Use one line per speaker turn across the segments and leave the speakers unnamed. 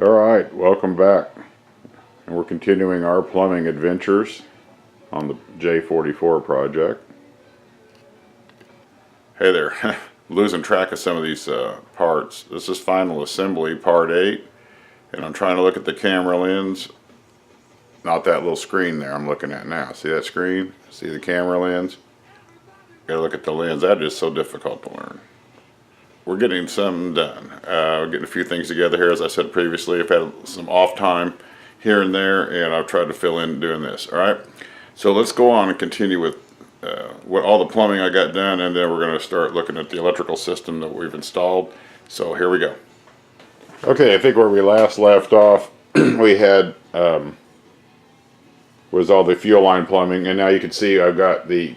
Alright, welcome back. And we're continuing our plumbing adventures on the J44 project. Hey there, losing track of some of these parts. This is final assembly part 8, and I'm trying to look at the camera lens. Not that little screen there I'm looking at now. See that screen? See the camera lens? Gotta look at the lens. That is so difficult to learn. We're getting some done. We're getting a few things together here. As I said previously, I've had some off time here and there, and I've tried to fill in doing this. Alright, so let's go on and continue with what all the plumbing I got done, and then we're going to start looking at the electrical system that we've installed. So here we go. Okay, I think where we last left off, we had was all the fuel line plumbing, and now you can see I've got the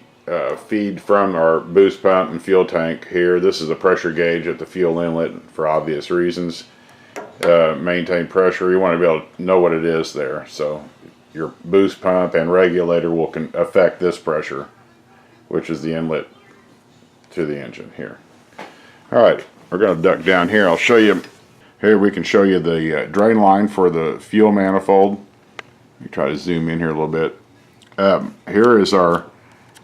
feed from our boost pump and fuel tank here. This is a pressure gauge at the fuel inlet for obvious reasons. Maintain pressure. You want to be able to know what it is there. So your boost pump and regulator will affect this pressure, which is the inlet to the engine here. Alright, we're going to duck down here. I'll show you. Here we can show you the drain line for the fuel manifold. Let me try to zoom in here a little bit. Here is our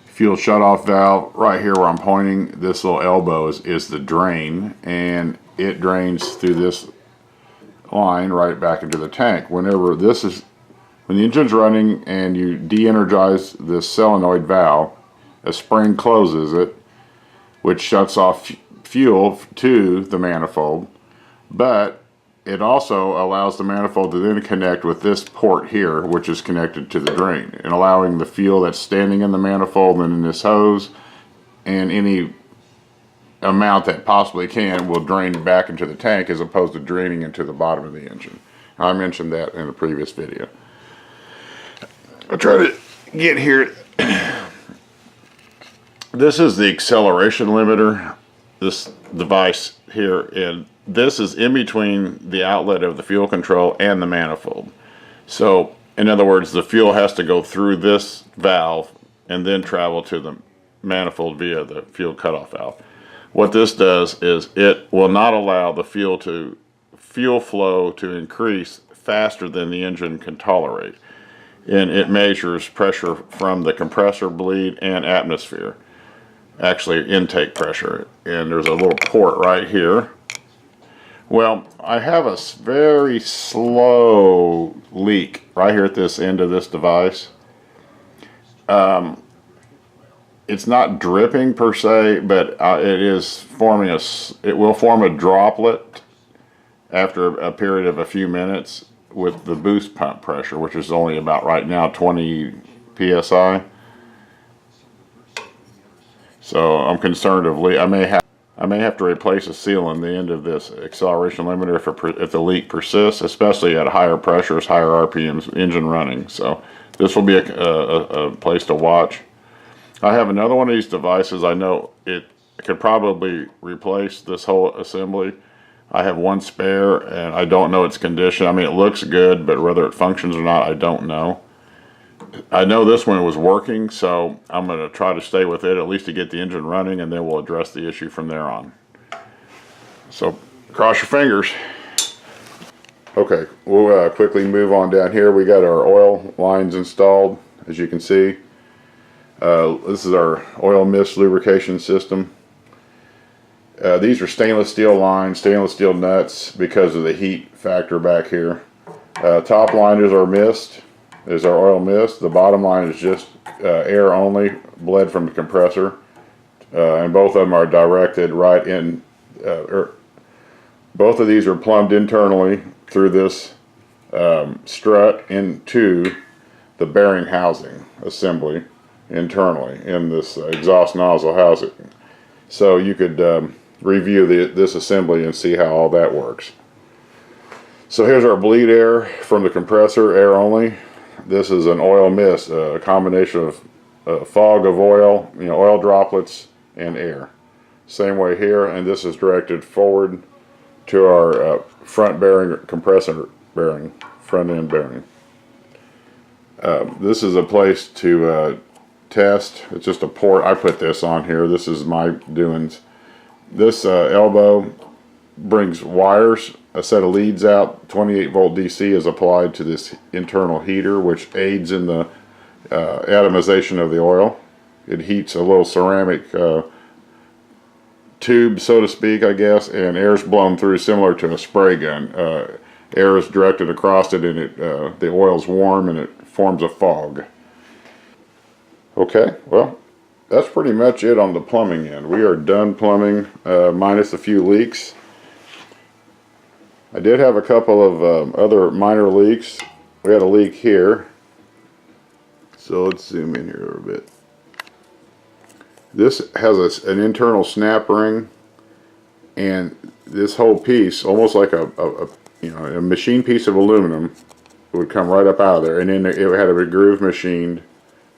fuel shutoff valve. Right here where I'm pointing, this little elbow is the drain, and it drains through this line right back into the tank. When the engine's running and you de-energize this solenoid valve, a spring closes it, which shuts off fuel to the manifold, but it also allows the manifold to then connect with this port here, which is connected to the drain, and allowing the fuel that's standing in the manifold and in this hose, and any amount that possibly can, will drain back into the tank as opposed to draining into the bottom of the engine. I mentioned that in a previous video. I'll try to get here. This is the acceleration limiter, this device here, and this is in between the outlet of the fuel control and the manifold. So in other words, the fuel has to go through this valve and then travel to the manifold via the fuel cutoff valve. What this does is it will not allow the fuel flow to increase faster than the engine can tolerate, and it measures pressure from the compressor bleed and atmosphere, actually intake pressure, and there's a little port right here. Well, I have a very slow leak right here at this end of this device. It's not dripping per se, but it is forming it will form a droplet after a period of a few minutes with the boost pump pressure, which is only about right now 20 psi. So I'm concerned of leak. I may have to replace a seal on the end of this acceleration limiter if the leak persists, especially at higher pressures, higher RPMs, engine running. So this will be a place to watch. I have another one of these devices. I know it could probably replace this whole assembly. I have one spare, and I don't know its condition. I mean, it looks good, but whether it functions or not, I don't know. I know this one was working, so I'm going to try to stay with it, at least to get the engine running, and then we'll address the issue from there on. So, cross your fingers. Okay, we'll quickly move on down here. We got our oil lines installed, as you can see. This is our oil mist lubrication system. These are stainless steel lines, stainless steel nuts, because of the heat factor back here. Top line is our mist. Is our oil mist. The bottom line is just air only, bled from the compressor, and both of them are directed right in. Both of these are plumbed internally through this strut into the bearing housing assembly internally in this exhaust nozzle housing. So you could review this assembly and see how all that works. So here's our bleed air from the compressor, air only. This is an oil mist, a combination of fog of oil, oil droplets and air. Same way here, and this is directed forward to our front bearing, compressor bearing, front end bearing. This is a place to test. It's just a port. I put this on here. This is my doings. This elbow brings wires a set of leads out. 28 volt DC is applied to this internal heater, which aids in the atomization of the oil. It heats a little ceramic tube, so to speak, I guess, and air is blown through similar to a spray gun. Air is directed across it, and the oil's warm and it forms a fog. Okay, well, that's pretty much it on the plumbing end. We are done plumbing, minus a few leaks. I did have a couple of other minor leaks. We had a leak here. So let's zoom in here a little bit. This has an internal snap ring, and this whole piece, almost like a machine piece of aluminum, would come right up out of there, and then it had a groove machined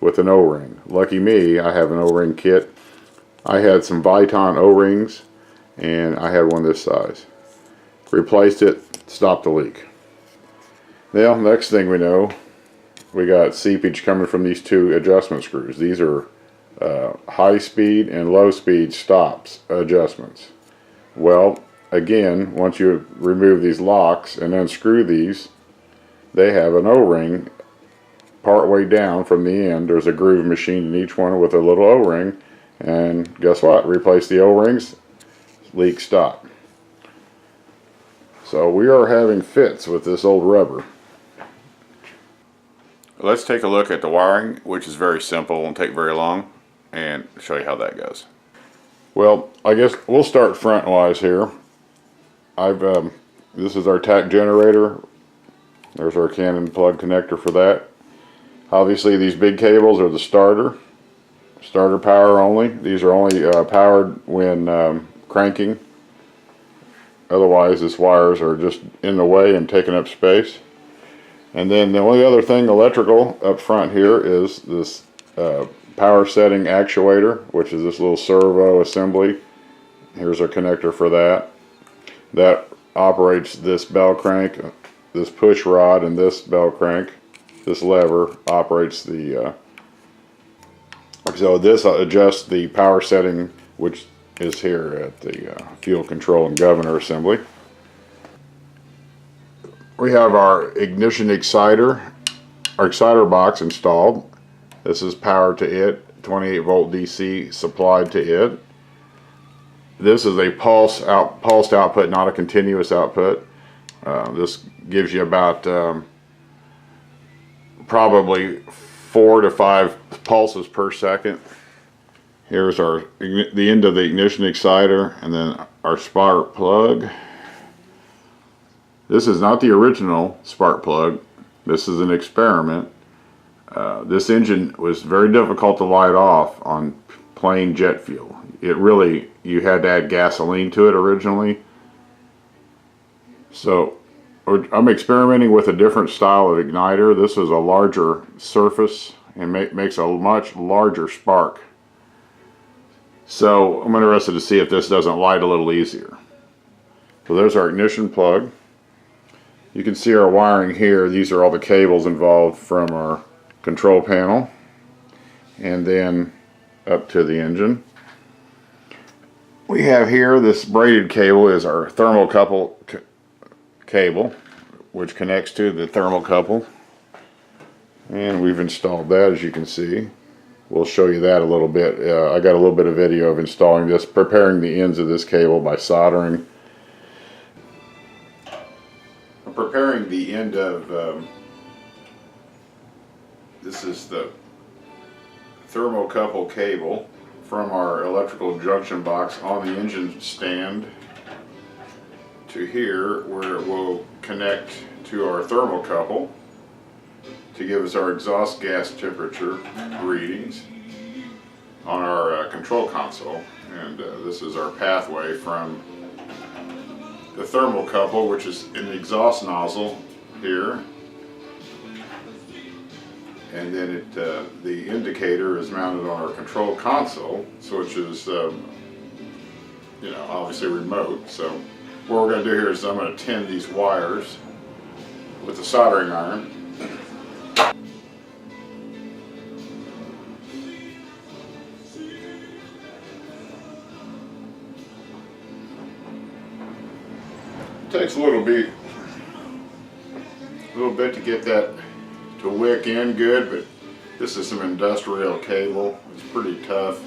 with an O-ring. Lucky me, I have an O-ring kit. I had some Viton O-rings, and I had one this size. Replaced it, stopped the leak. Now, next thing we know, we got seepage coming from these two adjustment screws. These are high speed and low speed stops adjustments. Well, again, once you remove these locks and unscrew these, they have an O-ring part way down from the end. There's a groove machined in each one with a little O-ring, and guess what? Replace the O-rings, leak stop. So we are having fits with this old rubber. Let's take a look at the wiring, which is very simple, won't take very long, and show you how that goes. Well, I guess we'll start front-wise here. This is our TAC generator. There's our Canon plug connector for that. Obviously, these big cables are the starter power only. These are only powered when cranking. Otherwise, these wires are just in the way and taking up space. And then the only other thing electrical up front here is this power setting actuator, which is this little servo assembly. Here's our connector for that. That operates this bell crank, this push rod, and this bell crank. This lever operates the so this adjusts the power setting, which is here at the fuel control and governor assembly. We have our ignition exciter, our exciter box installed. This is power to it, 28 volt DC supplied to it. This is a pulsed output, not a continuous output. This gives you about probably 4 to 5 pulses per second. Here's the end of the ignition exciter, and then our spark plug. This is not the original spark plug. This is an experiment. This engine was very difficult to light off on plain jet fuel. You had to add gasoline to it originally. So I'm experimenting with a different style of igniter. This is a larger surface and makes a much larger spark. So I'm interested to see if this doesn't light a little easier. So there's our ignition plug. You can see our wiring here. These are all the cables involved from our control panel and then up to the engine. We have here this braided cable is our thermocouple cable, which connects to the thermocouple, and we've installed that, as you can see. We'll show you that a little bit. I got a little bit of video of installing this, preparing the ends of this cable by soldering. I'm preparing the end of this is the thermocouple cable from our electrical junction box on the engine stand to here, where it will connect to our thermocouple to give us our exhaust gas temperature readings on our control console. And this is our pathway from the thermocouple, which is in the exhaust nozzle here, and then the indicator is mounted on our control console, which is obviously remote. So what we're going to do here is I'm going to tend these wires with a soldering iron. Takes a little bit to get that to wick in good, but this is some industrial cable. It's pretty tough.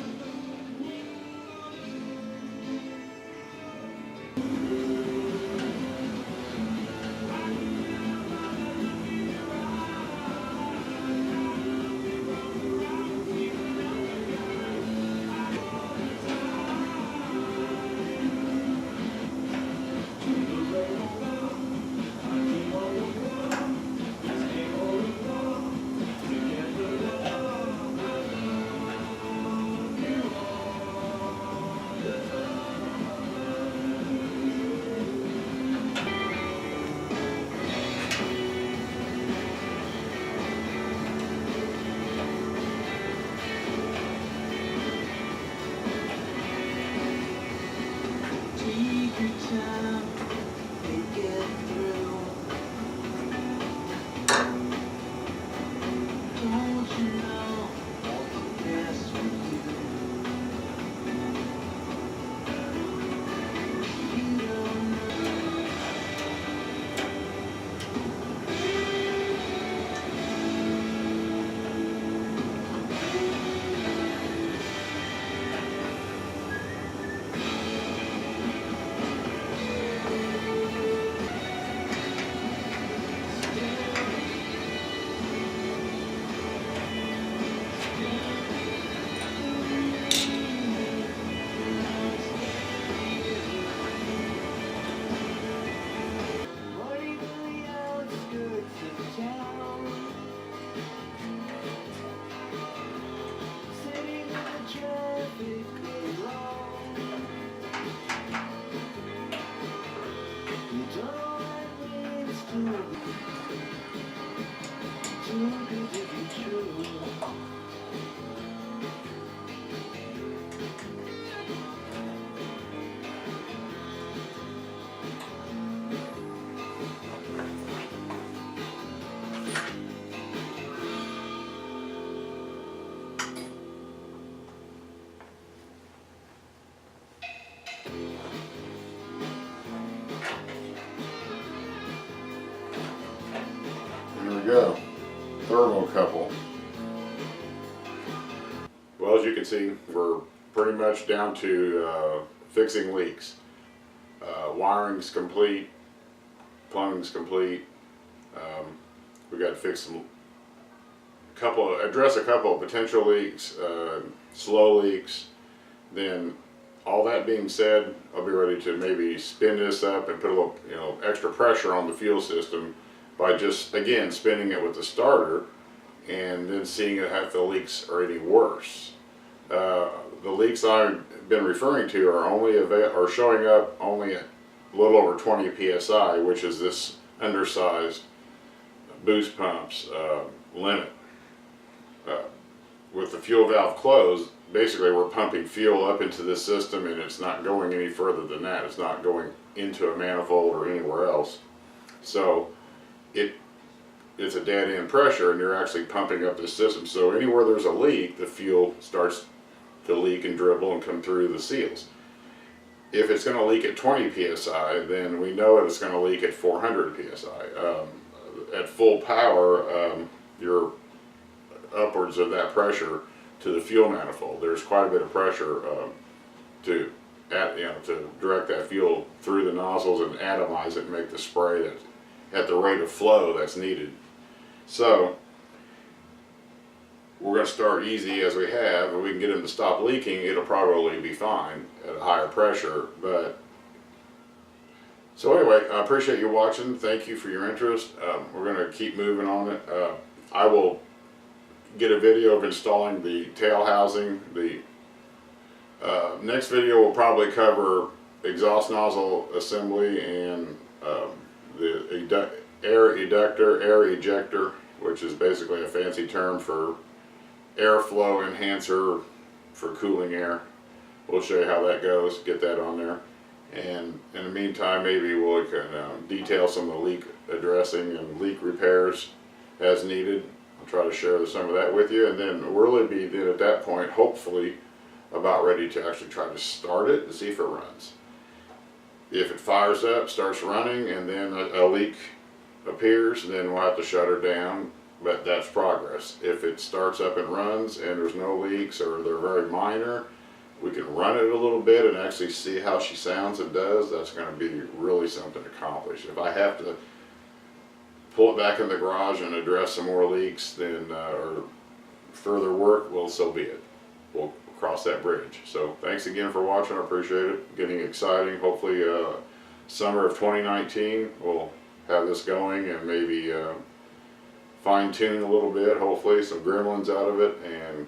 Go. Thermocouple. Well, as you can see, we're pretty much down to fixing leaks. Wiring's complete, plumbing's complete. We got to fix address a couple of potential leaks, slow leaks. Then, all that being said, I'll be ready to maybe spin this up and put a little, extra pressure on the fuel system by just, again, spinning it with the starter and then seeing if the leaks are any worse. The leaks I've been referring to are showing up only at a little over 20 psi, which is this undersized boost pump's limit. With the fuel valve closed, basically we're pumping fuel up into this system and it's not going any further than that. It's not going into a manifold or anywhere else. So it's a dead end pressure and you're actually pumping up the system. So anywhere there's a leak, the fuel starts to leak and dribble and come through the seals. If it's going to leak at 20 psi, then we know it's going to leak at 400 psi. At full power, you're upwards of that pressure to the fuel manifold. There's quite a bit of pressure to direct that fuel through the nozzles and atomize it and make the spray that's at the rate of flow that's needed. So we're going to start easy as we have, and we can get them to stop leaking. It'll probably be fine at a higher pressure. But so anyway, I appreciate you watching. Thank you for your interest. We're going to keep moving on it. I will get a video of installing the tail housing. The next video will probably cover exhaust nozzle assembly and the air ejector, which is basically a fancy term for airflow enhancer for cooling air. We'll show you how that goes, get that on there. And in the meantime, maybe we'll detail some of the leak addressing and leak repairs as needed. I'll try to share some of that with you, and then we'll really be then at that point, hopefully, about ready to actually try to start it and see if it runs. If it fires up, starts running, and then a leak appears, then we'll have to shut her down, but that's progress. If it starts up and runs and there's no leaks or they're very minor, we can run it a little bit and actually see how she sounds and does. That's going to be really something to accomplish. If I have to pull it back in the garage and address some more leaks, then or further work, well, so be it. We'll cross that bridge. So thanks again for watching. I appreciate it. Getting exciting. Hopefully summer of 2019 we'll have this going and maybe fine tune a little bit, hopefully some gremlins out of it, and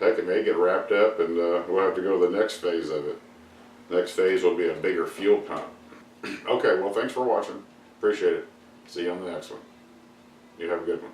heck, it may get wrapped up and we'll have to go to the next phase of it. Next phase will be a bigger fuel pump. Okay, well, thanks for watching. Appreciate it. See you on the next one. You have a good one.